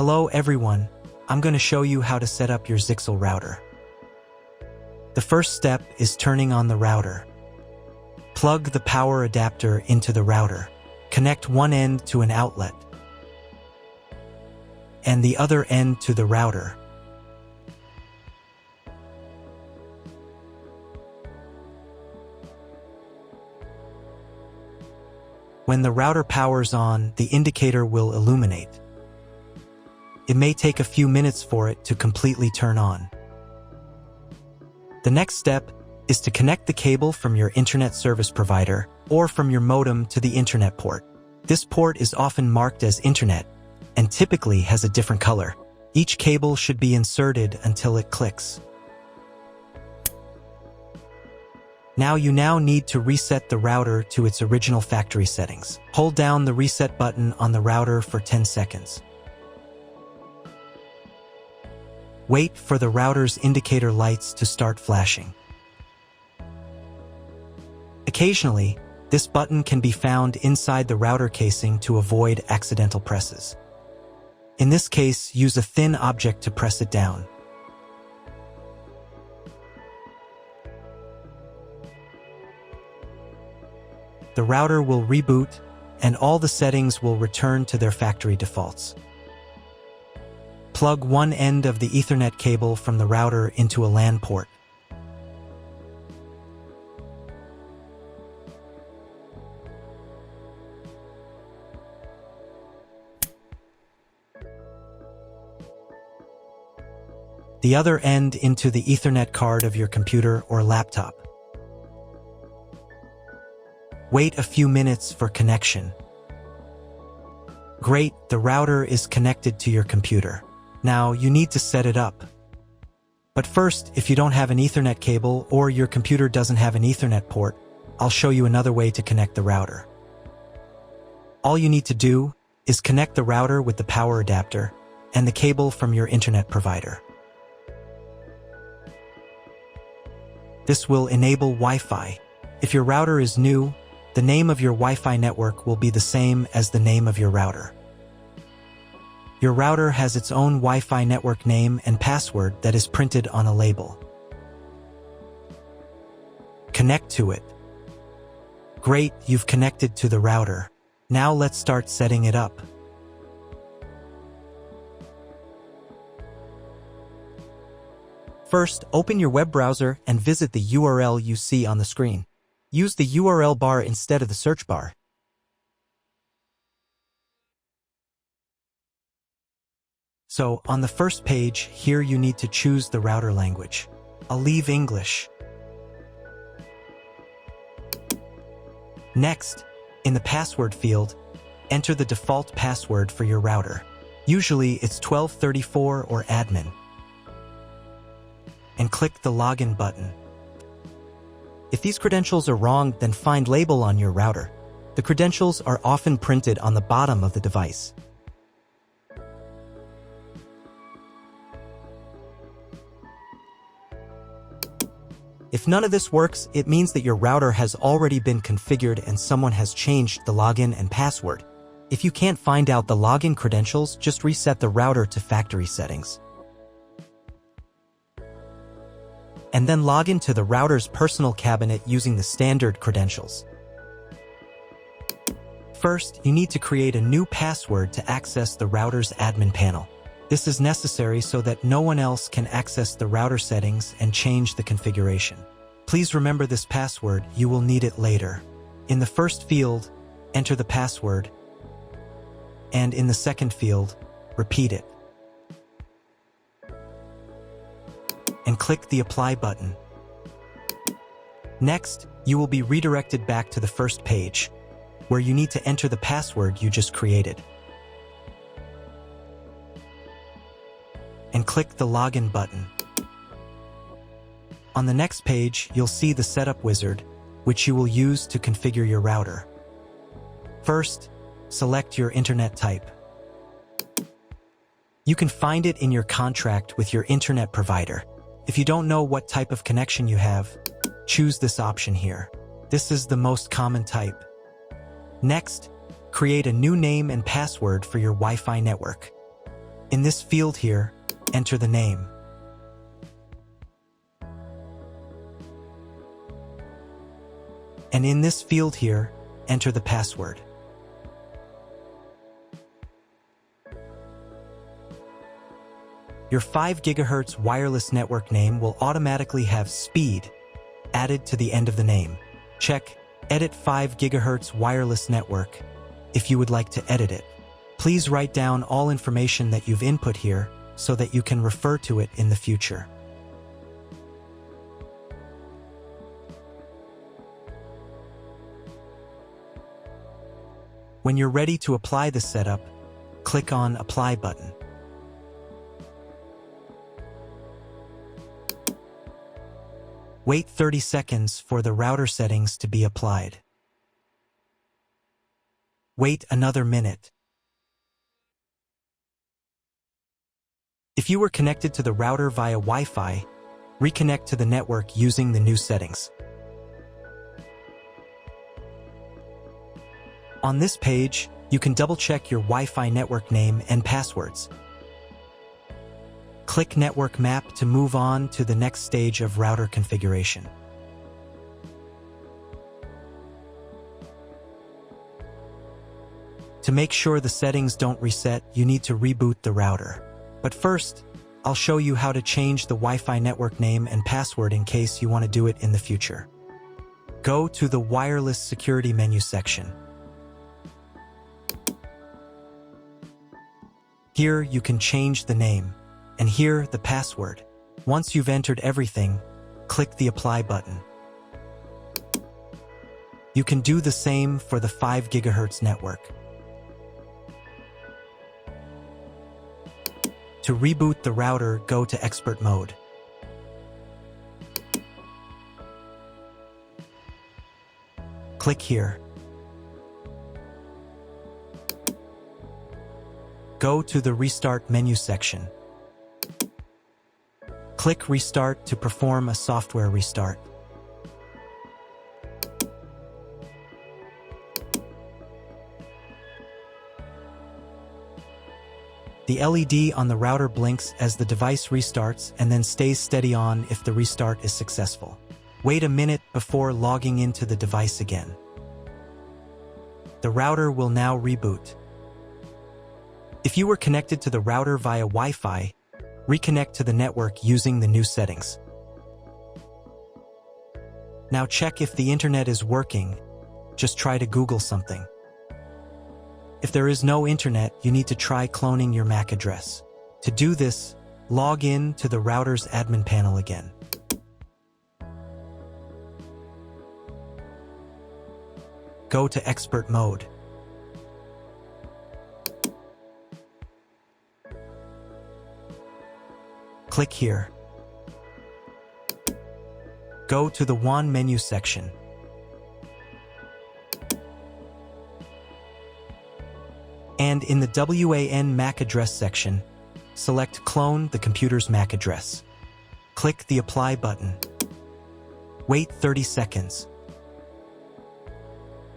Hello everyone, I'm going to show you how to set up your Zyxel router. The first step is turning on the router. Plug the power adapter into the router. Connect one end to an outlet and the other end to the router. When the router powers on, the indicator will illuminate. It may take a few minutes for it to completely turn on. The next step is to connect the cable from your internet service provider or from your modem to the internet port. This port is often marked as internet and typically has a different color. Each cable should be inserted until it clicks. You now need to reset the router to its original factory settings. Hold down the reset button on the router for 10 seconds. Wait for the router's indicator lights to start flashing. Occasionally, this button can be found inside the router casing to avoid accidental presses. In this case, use a thin object to press it down. The router will reboot, and all the settings will return to their factory defaults. Plug one end of the Ethernet cable from the router into a LAN port. The other end into the Ethernet card of your computer or laptop. Wait a few minutes for connection. Great, the router is connected to your computer. Now you need to set it up. But first, if you don't have an Ethernet cable or your computer doesn't have an Ethernet port, I'll show you another way to connect the router. All you need to do is connect the router with the power adapter and the cable from your internet provider. This will enable Wi-Fi. If your router is new, the name of your Wi-Fi network will be the same as the name of your router. Your router has its own Wi-Fi network name and password that is printed on a label. Connect to it. Great, you've connected to the router. Now let's start setting it up. First, open your web browser and visit the URL you see on the screen. Use the URL bar instead of the search bar. So, on the first page, here you need to choose the router language. I'll leave English. Next, in the password field, enter the default password for your router. Usually, it's 1234 or admin. And click the login button. If these credentials are wrong, then find label on your router. The credentials are often printed on the bottom of the device. If none of this works, it means that your router has already been configured and someone has changed the login and password. If you can't find out the login credentials, just reset the router to factory settings. And then log into the router's personal cabinet using the standard credentials. First, you need to create a new password to access the router's admin panel. This is necessary so that no one else can access the router settings and change the configuration. Please remember this password, you will need it later. In the first field, enter the password, and in the second field, repeat it. And click the Apply button. Next, you will be redirected back to the first page, where you need to enter the password you just created. And click the Login button. On the next page, you'll see the Setup wizard, which you will use to configure your router. First, select your internet type. You can find it in your contract with your internet provider. If you don't know what type of connection you have, choose this option here. This is the most common type. Next, create a new name and password for your Wi-Fi network. In this field here, enter the name. And in this field here, enter the password. Your 5 GHz wireless network name will automatically have speed added to the end of the name. Check Edit 5 GHz wireless network if you would like to edit it. Please write down all information that you've input here so that you can refer to it in the future. When you're ready to apply the setup, click on Apply button. Wait 30 seconds for the router settings to be applied. Wait another minute. If you were connected to the router via Wi-Fi, reconnect to the network using the new settings. On this page, you can double-check your Wi-Fi network name and passwords. Click Network Map to move on to the next stage of router configuration. To make sure the settings don't reset, you need to reboot the router. But first, I'll show you how to change the Wi-Fi network name and password in case you want to do it in the future. Go to the Wireless Security menu section. Here you can change the name, and here the password. Once you've entered everything, click the Apply button. You can do the same for the 5 GHz network. To reboot the router, go to Expert Mode. Click here. Go to the Restart menu section. Click Restart to perform a software restart. The LED on the router blinks as the device restarts and then stays steady on if the restart is successful. Wait a minute before logging into the device again. The router will now reboot. If you were connected to the router via Wi-Fi, reconnect to the network using the new settings. Now check if the internet is working. Just try to Google something. If there is no internet, you need to try cloning your MAC address. To do this, log in to the router's admin panel again. Go to Expert Mode. Click here. Go to the WAN menu section. And in the WAN MAC address section, select Clone the computer's MAC address. Click the Apply button. Wait 30 seconds.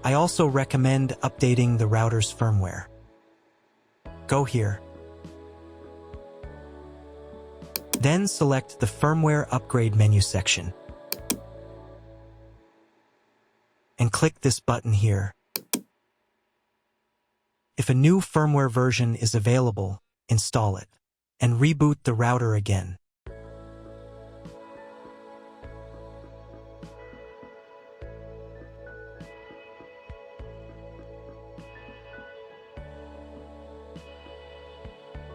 I also recommend updating the router's firmware. Go here. Then select the Firmware Upgrade menu section. And click this button here. If a new firmware version is available, install it, and reboot the router again.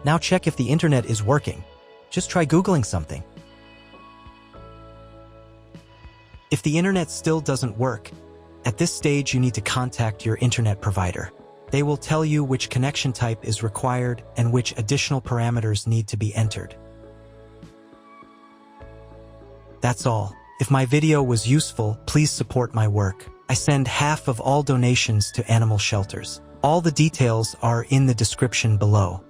Now check if the internet is working. Just try Googling something. If the internet still doesn't work, at this stage you need to contact your internet provider. They will tell you which connection type is required and which additional parameters need to be entered. That's all. If my video was useful, please support my work. I send half of all donations to animal shelters. All the details are in the description below.